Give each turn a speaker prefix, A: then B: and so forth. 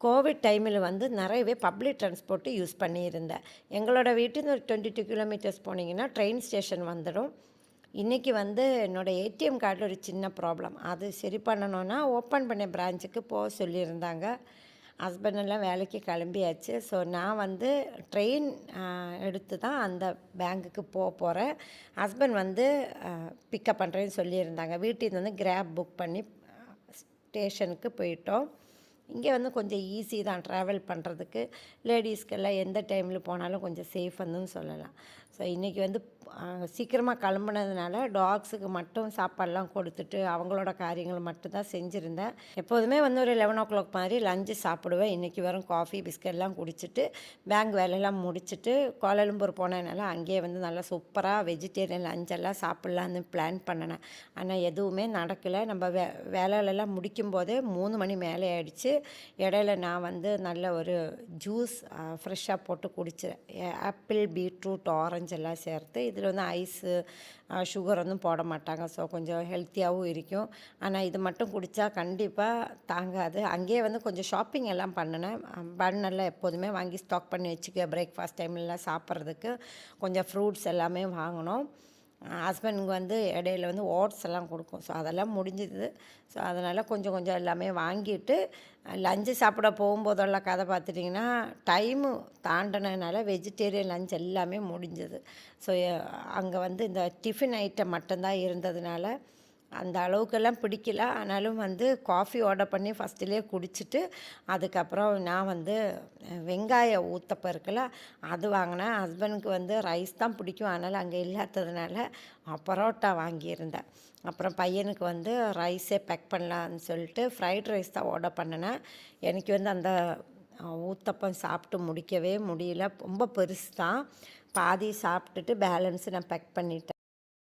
A: Covid டைமில் வந்து நிறையவே பப்ளிக் ட்ரான்ஸ்போர்ட்டு யூஸ் பண்ணியிருந்தேன். எங்களோட வீட்டிலேருந்து ஒரு 22 கிலோமீட்டர்ஸ் போனீங்கன்னா ட்ரெயின் ஸ்டேஷன் வந்துடும். இன்றைக்கி வந்து என்னோடய ஏடிஎம் கார்டில் ஒரு சின்ன ப்ராப்ளம். அது சரி பண்ணணுன்னா ஓப்பன் பண்ண பிரான்ச்சுக்கு போக சொல்லியிருந்தாங்க. ஹஸ்பண்டெல்லாம் வேலைக்கு கிளம்பியாச்சு. ஸோ நான் வந்து ட்ரெயின் எடுத்து தான் அந்த பேங்க்குக்கு போகிறேன். ஹஸ்பண்ட் வந்து பிக்கப் பண்ணுறேன்னு சொல்லியிருந்தாங்க. வீட்டிலேருந்து வந்து கிராப் புக் பண்ணி ஸ்டேஷனுக்கு போயிட்டோம். இங்கே வந்து கொஞ்சம் ஈஸி தான் ட்ராவல் பண்ணுறதுக்கு. லேடீஸ்க்கெல்லாம் எந்த டைமில் போனாலும் கொஞ்சம் சேஃப்ன்னு சொல்லலாம். ஸோ இன்றைக்கி வந்து சீக்கிரமாக கிளம்புனதுனால டாக்ஸுக்கு மட்டும் சாப்பாடெலாம் கொடுத்துட்டு அவங்களோட காரியங்கள் மட்டும்தான் செஞ்சுருந்தேன். எப்போதுமே வந்து ஒரு 11 மாதிரி லஞ்சு சாப்பிடுவேன். இன்றைக்கி வெறும் காஃபி பிஸ்கெட்லாம் குடிச்சிட்டு பேங்க் வேலையெல்லாம் முடிச்சுட்டு கோலாலம்பூர் போனதுனால அங்கேயே வந்து நல்லா சூப்பராக வெஜிடேரியன் லஞ்செல்லாம் சாப்பிட்லான்னு பிளான் பண்ணினேன். ஆனால் எதுவுமே நடக்கலை. நம்ம வேலையிலலாம் முடிக்கும்போதே 3 மணி மேலே ஆயிடுச்சு. இடையில நான் வந்து நல்ல ஒரு ஜூஸ் ஃப்ரெஷ்ஷாக போட்டு குடித்தேன். ஆப்பிள், பீட்ரூட், ஆரஞ்சு எல்லாம் சேர்த்து. இதில் வந்து ஐஸு சுகர் வந்து போட மாட்டாங்க. ஸோ கொஞ்சம் ஹெல்த்தியாகவும் இருக்கும். ஆனால் இது மட்டும் குடித்தா கண்டிப்பாக தாங்காது. அங்கேயே வந்து கொஞ்சம் ஷாப்பிங் எல்லாம் பண்ணினேன். பண்ணெல்லாம் எப்போதுமே வாங்கி ஸ்டாக் பண்ணி வச்சுக்க பிரேக்ஃபாஸ்ட் டைம்லலாம் சாப்பிட்றதுக்கு கொஞ்சம் ஃப்ரூட்ஸ் எல்லாமே வாங்கினோம். ஹஸ்பண்டுக்கு வந்து இடையில வந்து ஓட்ஸ் எல்லாம் கொடுக்கும். ஸோ அதெல்லாம் முடிஞ்சுது. ஸோ அதனால் கொஞ்சம் கொஞ்சம் எல்லாமே வாங்கிட்டு லஞ்சு சாப்பிட போகும்போதெல்லாம் கதை பார்த்துட்டிங்கன்னா டைமு தாண்டினதுனால வெஜிடேரியன் லஞ்ச் எல்லாமே முடிஞ்சது. ஸோ அங்கே வந்து இந்த டிஃபன் ஐட்டம் மட்டும்தான் இருந்ததுனால அந்த அளவுக்கெல்லாம் பிடிக்கல. ஆனாலும் வந்து காஃபி ஆர்டர் பண்ணி ஃபஸ்ட்டிலே குடிச்சிட்டு அதுக்கப்புறம் நான் வந்து வெங்காய ஊத்தப்பம் இருக்குல்ல அது வாங்கினேன். ஹஸ்பண்டுக்கு வந்து ரைஸ் தான் பிடிக்கும். அதனால் அங்கே இல்லாததுனால பரோட்டா வாங்கியிருந்தேன். அப்புறம் பையனுக்கு வந்து ரைஸே பேக் பண்ணலான்னு சொல்லிட்டு ஃப்ரைட் ரைஸ் தான் ஆர்டர் பண்ணினேன். எனக்கு வந்து அந்த ஊத்தப்பம் சாப்பிட்டு முடிக்கவே முடியல. ரொம்ப பெருசு தான். பாதி சாப்பிட்டுட்டு பேலன்ஸு நான் பேக் பண்ணிட்டேன்.